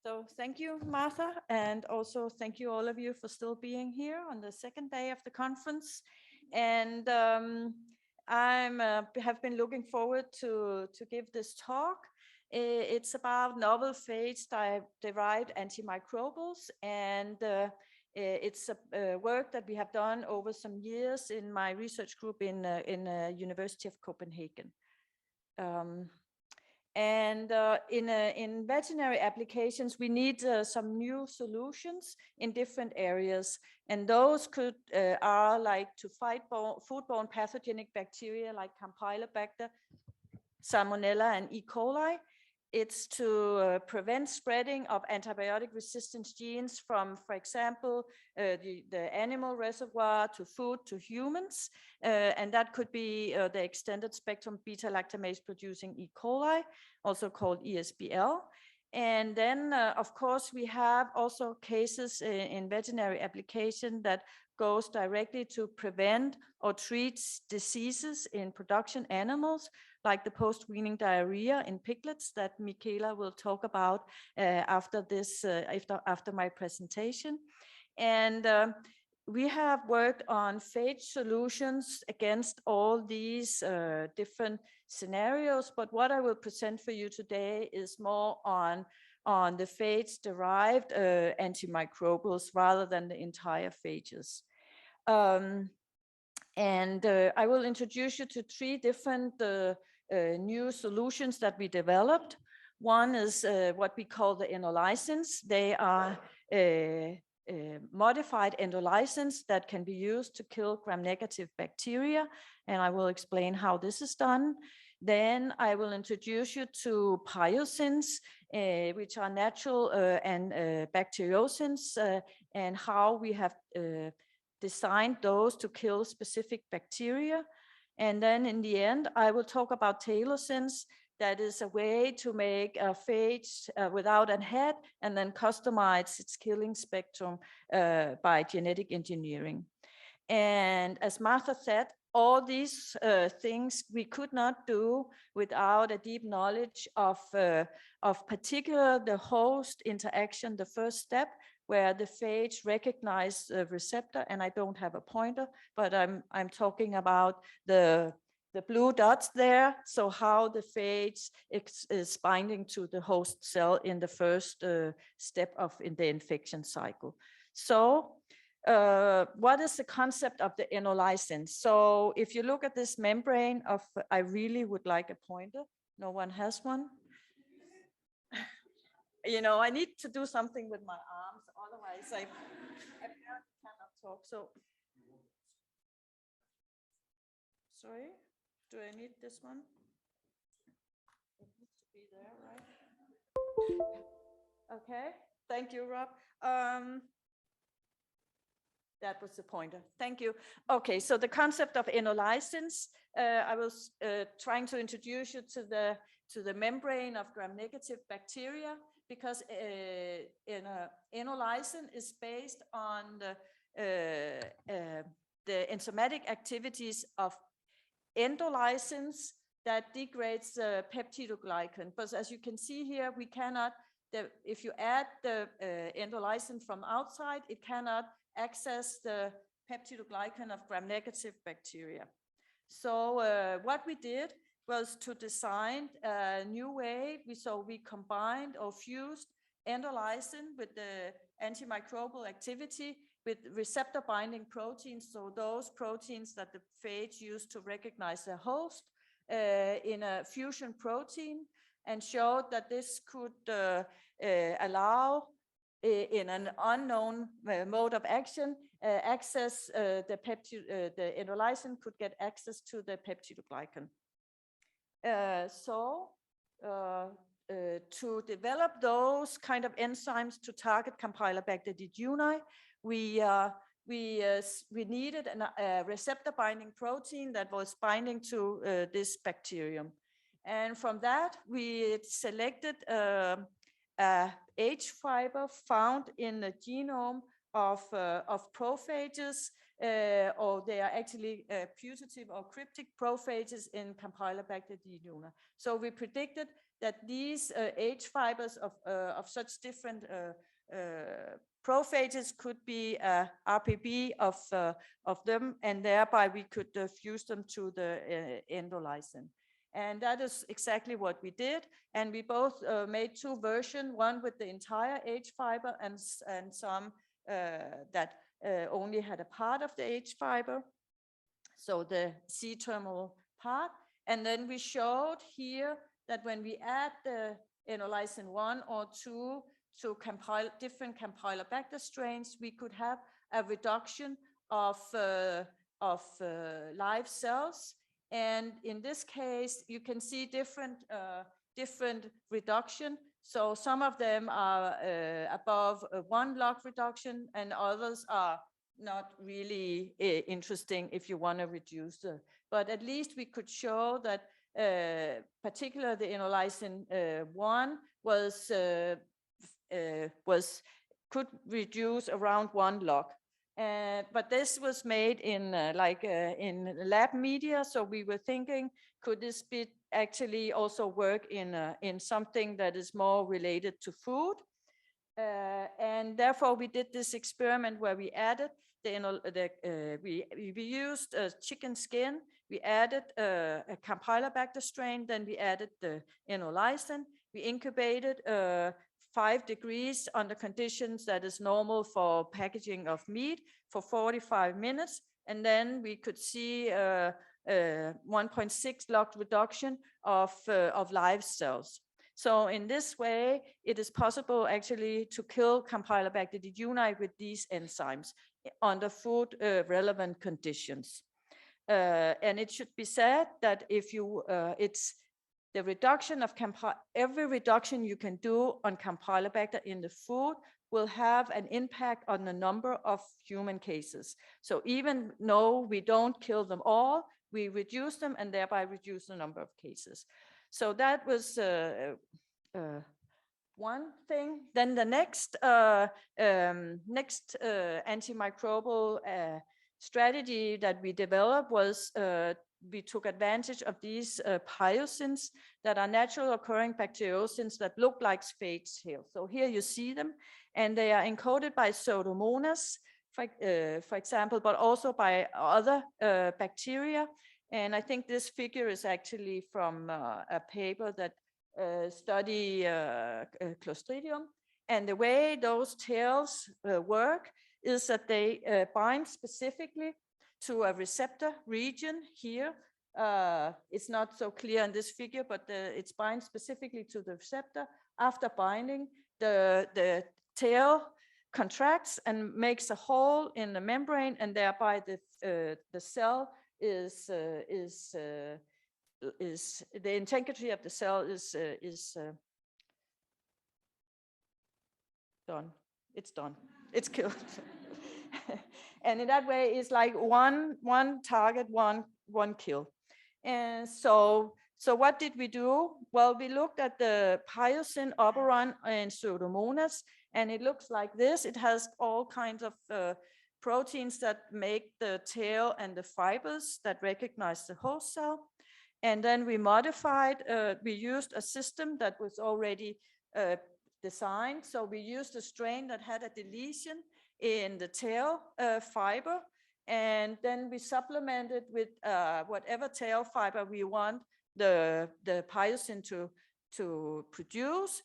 So thank you, Martha, and also thank you all of you for still being here on the second day of the conference. And I'm have been looking forward to give this talk. It's about novel phage-derived antimicrobials, and it's a work that we have done over some years in my research group in University of Copenhagen. In veterinary applications, we need some new solutions in different areas. And those are like to fight foodborne pathogenic bacteria like Campylobacter, Salmonella, and E. coli. It's to prevent spreading of antibiotic resistance genes from, for example, the animal reservoir to food to humans. And that could be the extended spectrum beta-lactamase producing E. coli, also called ESBL. And then, of course, we have also cases in veterinary application that goes directly to prevent or treat diseases in production animals, like the post-weaning diarrhea in piglets that Michaela will talk about after my presentation. And we have worked on phage solutions against all these different scenarios, but what I will present for you today is more on the phage-derived antimicrobials rather than the entire phages. I will introduce you to three different new solutions that we developed. One is what we call the endolysins. They are modified endolysins that can be used to kill gram-negative bacteria, and I will explain how this is done. Then I will introduce you to pyosins, which are natural and bacteriocins, and how we have designed those to kill specific bacteria. And then in the end, I will talk about talosins. That is a way to make a phage without a head and then customize its killing spectrum by genetic engineering. And as Martha said, all these things we could not do without a deep knowledge of particular the host interaction, the first step, where the phage recognizes the receptor, and I don't have a pointer, but I'm talking about the blue dots there. So how the phage is binding to the host cell in the first step in the infection cycle. So what is the concept of the endolysins? So if you look at this membrane of, I really would like a pointer. No one has one. You know, I need to do something with my arms, otherwise I cannot talk. So, sorry, do I need this one? It needs to be there, right? Okay, thank you, Rob. That was the pointer. Thank you. Okay, so the concept of endolysins, I was trying to introduce you to the membrane of gram-negative bacteria, because endolysin is based on the enzymatic activities of endolysins that degrades the peptidoglycan. But as you can see here, we cannot, if you add the endolysin from outside, it cannot access the peptidoglycan of gram-negative bacteria. So what we did was to design a new way. We combined or fused endolysin with the antimicrobial activity with receptor binding proteins, so those proteins that the phage used to recognize the host in a fusion protein, and showed that this could allow in an unknown mode of action, the endolysin could get access to the peptidoglycan. To develop those kind of enzymes to target Campylobacter jejuni, we needed a receptor binding protein that was binding to this bacterium. And from that, we selected a H fiber found in the genome of prophages, or they are actually putative or cryptic prophages in Campylobacter jejuni. So we predicted that these H fibers of such different prophages could be a RPB of them, and thereby we could fuse them to the endolysin. And that is exactly what we did. And we both made two versions, one with the entire H fiber and some that only had a part of the H fiber, so the C-terminal part. And then we showed here that when we add the endolysin 1 or 2 to different Campylobacter strains, we could have a reduction of live cells. And in this case, you can see different reduction. So some of them are above 1 log reduction, and others are not really interesting if you want to reduce it. But at least we could show that particularly the endolysin 1 could reduce around 1 log. But this was made in in lab media, so we were thinking, could this be actually also work in something that is more related to food? And therefore we did this experiment where we added we used chicken skin, we added a Campylobacter strain, then we added the endolysin, we incubated 5 degrees under conditions that is normal for packaging of meat for 45 minutes. And then we could see 1.6 log reduction of live cells. So in this way, it is possible actually to kill Campylobacter jejuni with these enzymes under food relevant conditions. And it should be said that if you, it's the reduction of every reduction you can do on Campylobacter in the food will have an impact on the number of human cases. So even though we don't kill them all, we reduce them and thereby reduce the number of cases. So that was one thing. Then the next antimicrobial strategy that we developed was we took advantage of these pyosins that are natural occurring bacteriocins that look like spades here. So here you see them, and they are encoded by Pseudomonas, for example, but also by other bacteria. And I think this figure is actually from a paper that study Clostridium. And the way those tails work is that they bind specifically to a receptor region here. It's not so clear in this figure, but it's bind specifically to the receptor. After binding, the tail contracts and makes a hole in the membrane, and thereby the cell is the integrity of the cell is done. It's done. It's killed. And in that way, it's like one target, one kill. And so what did we do? Well, we looked at the pyosin operon in Pseudomonas, and it looks like this. It has all kinds of proteins that make the tail and the fibers that recognize the host cell. And then we modified, we used a system that was already designed. So we used a strain that had a deletion in the tail fiber, and then we supplemented with whatever tail fiber we want the pyosin to produce.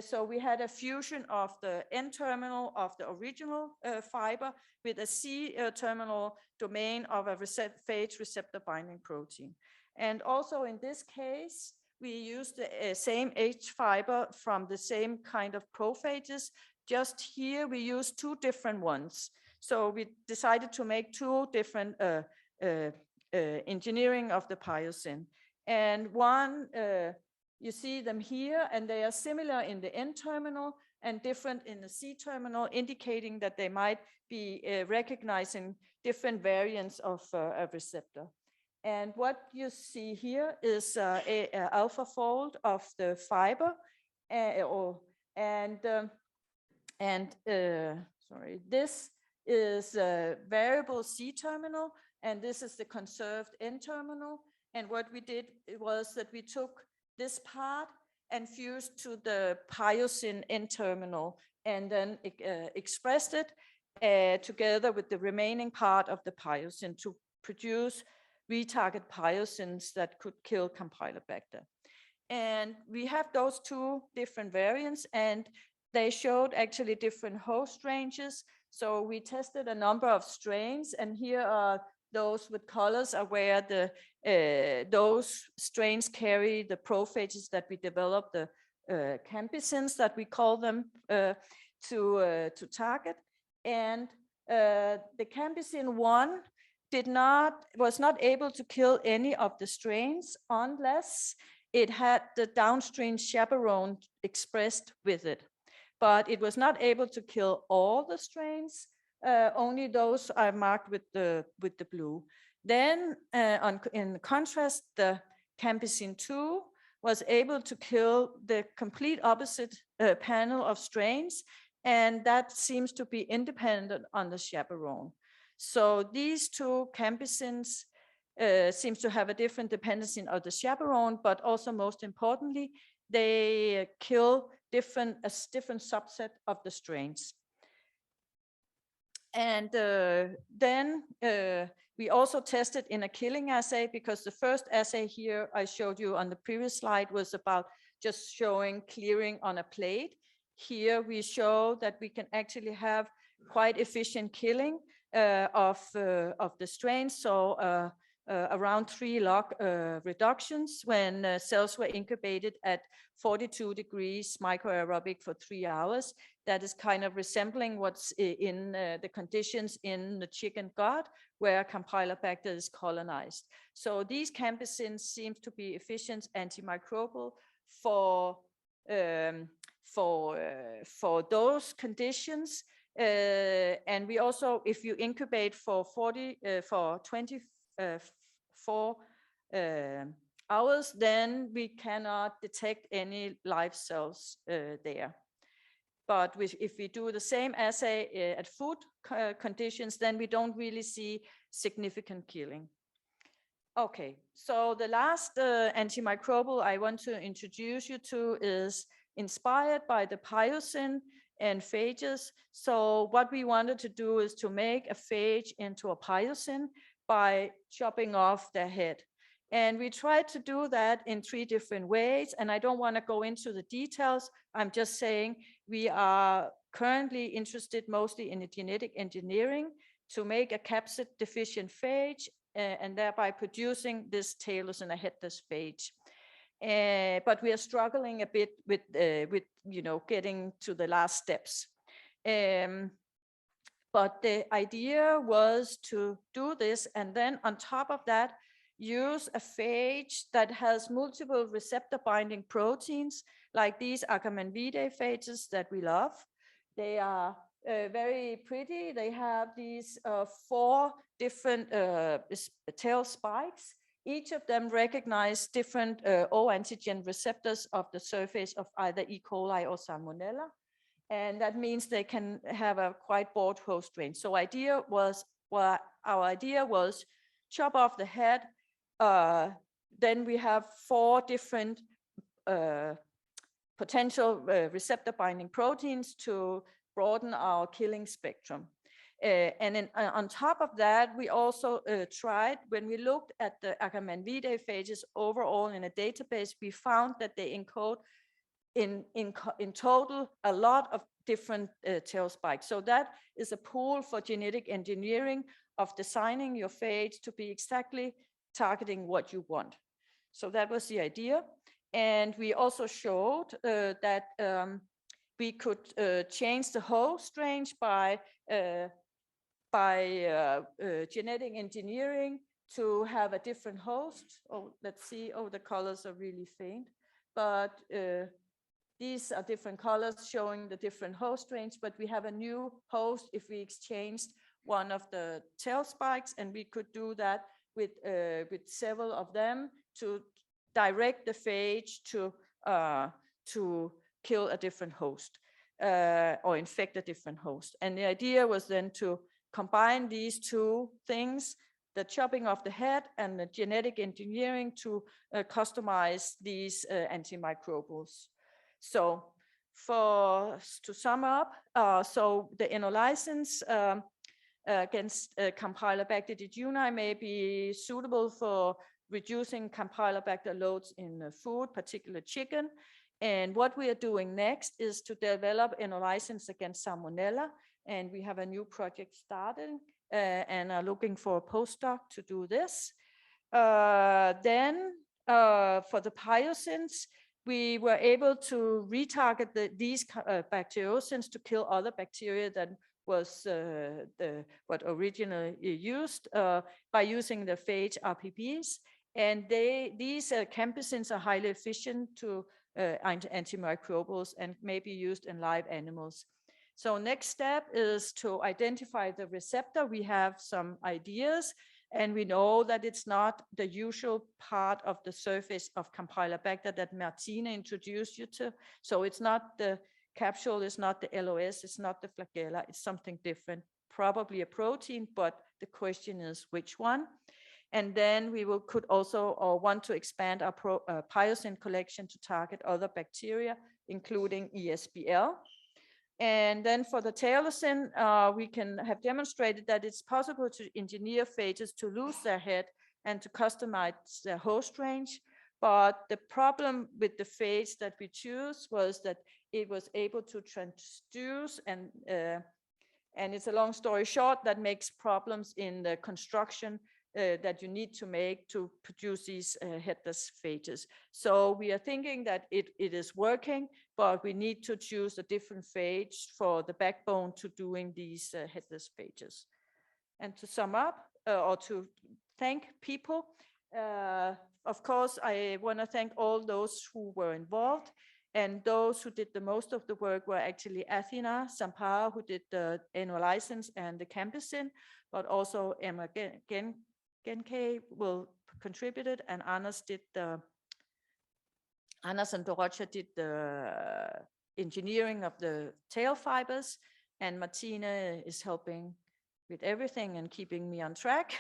So we had a fusion of the N-terminal of the original fiber with a C-terminal domain of a phage receptor binding protein. And also in this case, we used the same H fiber from the same kind of prophages. Just here, we used 2 different ones. So we decided to make 2 different engineering of the pyosin. And one, you see them here, and they are similar in the N-terminal and different in the C-terminal, indicating that they might be recognizing different variants of a receptor. And what you see here is a alpha fold of the fiber, sorry, this is a variable C-terminal, and this is the conserved N-terminal. And what we did was that we took this part and fused to the pyosine N-terminal, and then expressed it together with the remaining part of the pyosine to produce retarget pyosins that could kill Campylobacter. And we have those two different variants, and they showed actually different host ranges. So we tested a number of strains, and here are those with colors are where those strains carry the prophages that we developed, the campesins that we call them, to target. And the campesin 1 was not able to kill any of the strains unless it had the downstream chaperone expressed with it. But it was not able to kill all the strains, only those are marked with the blue. Then in contrast, the campesin 2 was able to kill the complete opposite panel of strains, and that seems to be independent on the chaperone. So these two campesins seems to have a different dependency on the chaperone, but also most importantly, they kill a different subset of the strains. And then we also tested in a killing assay, because the first assay here I showed you on the previous slide was about just showing clearing on a plate. Here we show that we can actually have quite efficient killing of the strains. So around 3 log reductions when cells were incubated at 42 degrees microaerobic for 3 hours. That is kind of resembling what's in the conditions in the chicken gut where Campylobacter is colonized. So these campesins seem to be efficient antimicrobial for those conditions. And we also, if you incubate for 24 hours, then we cannot detect any live cells there. But if we do the same assay at food conditions, then we don't really see significant killing. Okay, so the last antimicrobial I want to introduce you to is inspired by the pyosine and phages. So what we wanted to do is to make a phage into a pyosine by chopping off their head. And we tried to do that in 3 different ways, and I don't want to go into the details. I'm just saying we are currently interested mostly in the genetic engineering to make a capsid deficient phage and thereby producing this tailless and a headless phage. But we are struggling a bit with getting to the last steps. But the idea was to do this, and then on top of that, use a phage that has multiple receptor binding proteins, like these Akkermann-Wiede phages that we love. They are very pretty. They have these 4 different tail spikes. Each of them recognize different O antigen receptors of the surface of either E. coli or Salmonella. And that means they can have a quite broad host range. So our idea was chop off the head. Then we have 4 different potential receptor binding proteins to broaden our killing spectrum. And then on top of that, we also tried, when we looked at the Akkermann-Wiede phages overall in a database, we found that they encode in total a lot of different tail spikes. So that is a pool for genetic engineering of designing your phage to be exactly targeting what you want. So that was the idea. And we also showed that we could change the host range by genetic engineering to have a different host. Oh, let's see. Oh, the colors are really faint. But these are different colors showing the different host range, but we have a new host if we exchanged one of the tail spikes, and we could do that with several of them to direct the phage to kill a different host or infect a different host. And the idea was then to combine these 2 things the chopping of the head and the genetic engineering to customize these antimicrobials. So to sum up, so the license against Campylobacter jejuni may be suitable for reducing Campylobacter loads in food, particularly chicken. And what we are doing next is to develop a license against Salmonella. And we have a new project starting and are looking for a postdoc to do this. Then for the pyosins, we were able to retarget these bacteriocins to kill other bacteria than was what originally used by using the phage RPPs. And these campesins are highly efficient to antimicrobials and may be used in live animals. So next step is to identify the receptor. We have some ideas, and we know that it's not the usual part of the surface of Campylobacter that Martina introduced you to. So it's not the capsule, it's not the LOS, it's not the flagella, it's something different, probably a protein, but the question is which one. And then we could also want to expand our pyosin collection to target other bacteria, including ESBL. And then for the Tailocin, we can have demonstrated that it's possible to engineer phages to lose their head and to customize their host range. But the problem with the phage that we choose was that it was able to transduce, and it's a long story short, that makes problems in the construction that you need to make to produce these headless phages. So we are thinking that it is working, but we need to choose a different phage for the backbone to doing these headless phages. And to sum up, or to thank people, of course, I want to thank all those who were involved. And those who did the most of the work were actually Athena Sampara, who did the license and the campesine, but also Emma Genke will contributed, and Anders and Dorothea did the engineering of the tail fibers, and Martina is helping with everything and keeping me on track.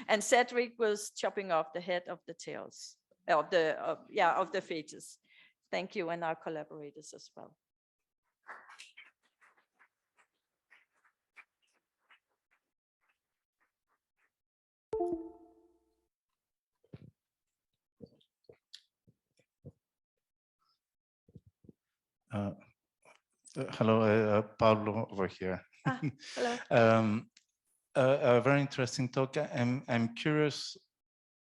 And Cedric was chopping off the head of the tails, of the phages. Thank you, and our collaborators as well. Hello, Pablo over here. Hello. A very interesting talk. I'm curious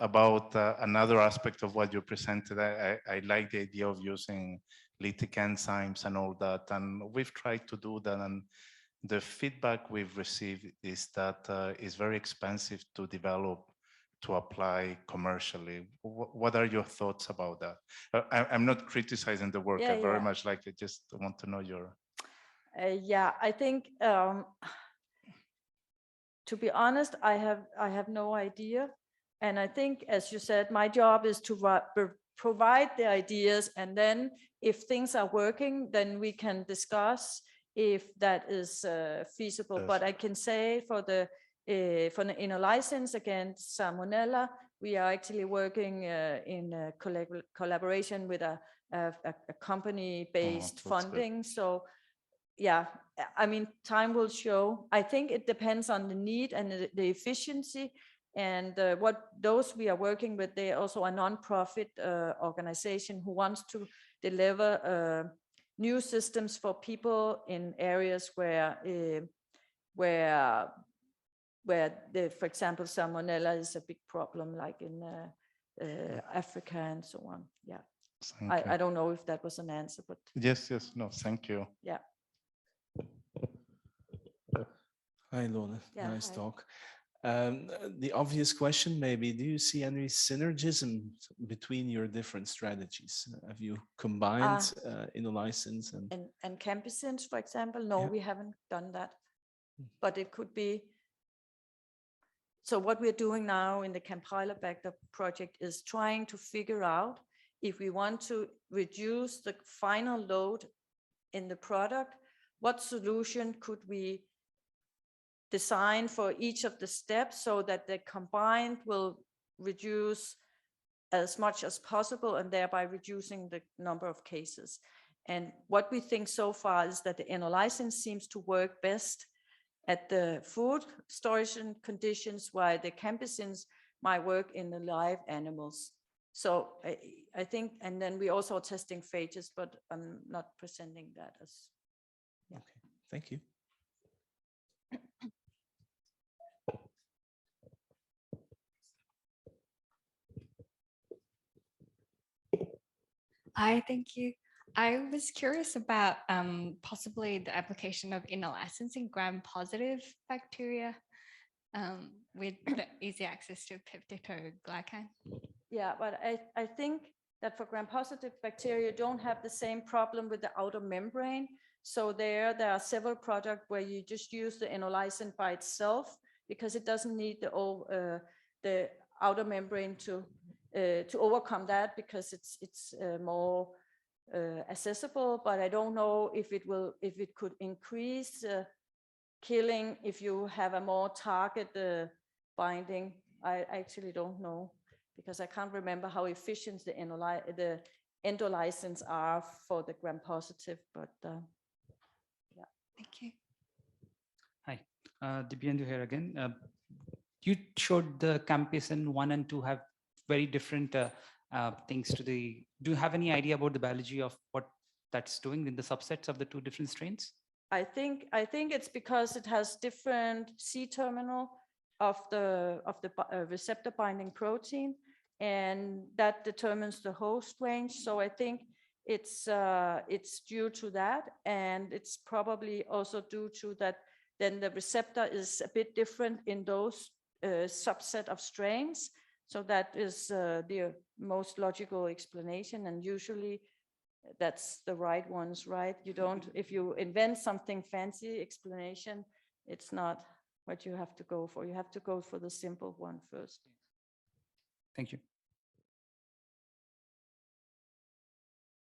about another aspect of what you presented. I like the idea of using lytic enzymes and all that, and we've tried to do that, and the feedback we've received is that it's very expensive to develop, to apply commercially. What are your thoughts about that? I'm not criticizing the work. I very much like it. Just want to know your. I think, to be honest, I have no idea. And I think, as you said, my job is to provide the ideas, and then if things are working, then we can discuss if that is feasible. Yes. But I can say for the license against Salmonella, we are actually working in collaboration with a company-based funding. Good. So yeah, I mean, time will show. I think it depends on the need and the efficiency. And what those we are working with, they are also a non-profit organization who wants to deliver new systems for people in areas where for example, Salmonella is a big problem, like in Africa and so on. Yeah, I don't know if that was an answer, but yes, no, thank you. Yeah. Hi, Lone. Yeah, nice talk. The obvious question, maybe, do you see any synergism between your different strategies? Have you combined license and campesins, for example? No, we haven't done that, but it could be. So what we're doing now in the Campylobacter project is trying to figure out if we want to reduce the final load in the product, what solution could we designed for each of the steps so that the combined will reduce as much as possible and thereby reducing the number of cases. And what we think so far is that the enolysins seems to work best at the food storage conditions, while the campesins might work in the live animals. So I think, and then we also are testing phages, but I'm not presenting that as. Yeah. Okay, thank you. Hi, thank you. I was curious about possibly the application of enolysins in gram-positive bacteria with the easy access to peptidoglycan. Yeah, but I think that for gram-positive bacteria, you don't have the same problem with the outer membrane. So there are several products where you just use the enolysin by itself because it doesn't need the outer membrane to overcome that, because it's more accessible. But I don't know if it could increase killing if you have a more target binding. I actually don't know, because I can't remember how efficient the endolysins are for the gram-positive, but yeah. Thank you. Hi, Dibyendu here again. You showed the campesine 1 and 2 have very different things to the. Do you have any idea about the biology of what that's doing in the subsets of the 2 different strains? I think it's because it has different C-terminal of the receptor binding protein, and that determines the host range. So I think it's due to that, and it's probably also due to that. Then the receptor is a bit different in those subset of strains. So that is the most logical explanation, and usually that's the right ones, right? You don't, if you invent something fancy explanation, it's not what you have to go for. You have to go for the simple one first. Thank you.